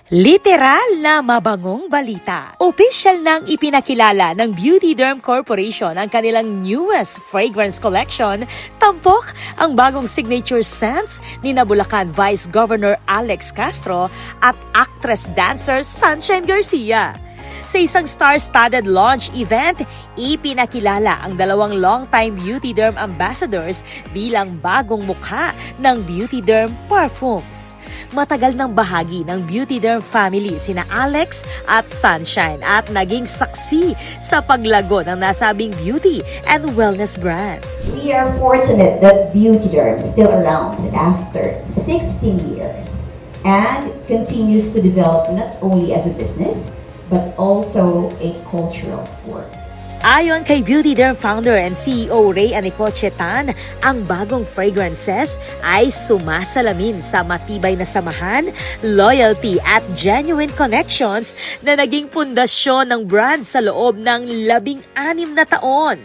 Literal na mabangong balita. Opisyal nang ipinakilala ng Beauty Derm Corporation ang kanilang newest fragrance collection. Tampok ang bagong signature scents ni Bulacan Vice Governor Alex Castro at actress-dancer Sunshine Garcia. Sa isang star-studded launch event, ipinakilala ang dalawang long-time Beauty Derm ambassadors bilang bagong mukha ng Beauty Derm Parfums. Matagal ng bahagi ng Beauty Derm family sina Alex at Sunshine at naging saksi sa paglago ng nasabing beauty and wellness brand. We are fortunate that Beauty Derm is still around after 60 years and continues to develop not only as a business, but also a cultural force. Ayon kay Beauty Derm founder and CEO Ray Anicoche Tan, ang bagong fragrances ay sumasalamin sa matibay na samahan, loyalty at genuine connections na naging pundasyon ng brand sa loob ng 16 na taon.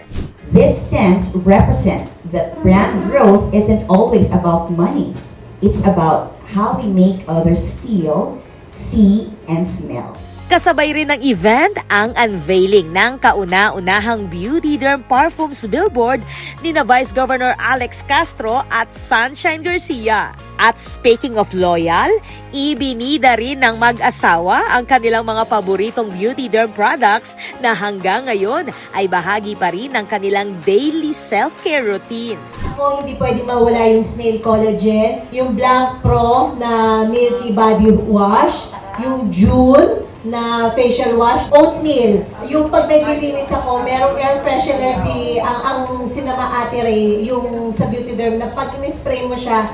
This sense represents that brand growth isn't always about money. It's about how we make others feel, see, and smell. Kasabay rin ng event ang unveiling ng kauna-unahang Beauty Derm Parfums billboard ni Vice Governor Alex Castro at Sunshine Garcia. At speaking of loyal, ibinida rin ng mag-asawa ang kanilang mga paboritong Beauty Derm products na hanggang ngayon ay bahagi pa rin ng kanilang daily self-care routine. Ako, hindi pwede mawala yung Snail Collagen, yung Blanc Pro na Milky Body Wash, yung June na facial wash, oatmeal. Yung pag naglilinis ako, merong air freshener ang sinama Ate Ray, yung sa Beauty Derm, na pag in-spray mo siya,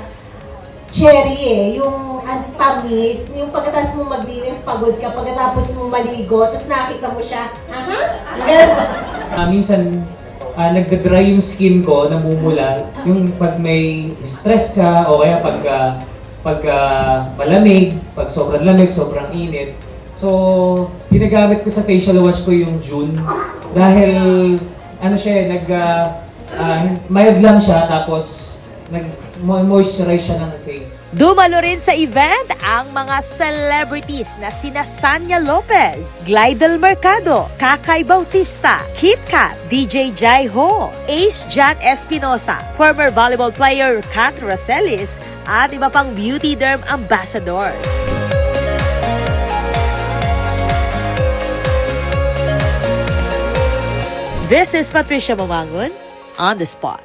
cherry yung tamis, yung pagkatapos mo maglinis, pagod ka, pagkatapos mo maligo, tapos nakita mo siya, minsan, nagda-dry yung skin ko, namumula, yung pag may stress ka, o kaya pagka malamig, pag sobrang lamig, sobrang init. So, ginagamit ko sa facial wash ko yung June dahil mild lang siya tapos nag-moisturize siya ng face. Dumalo rin sa event ang mga celebrities na sina Sanya Lopez, Glidel Mercado, Kakay Bautista, Kit Kat, DJ Jai Ho, Ace Jan Espinosa, former volleyball player Kat Roselis, at iba pang Beauty Derm ambassadors. This is Patricia Mamangon on the spot.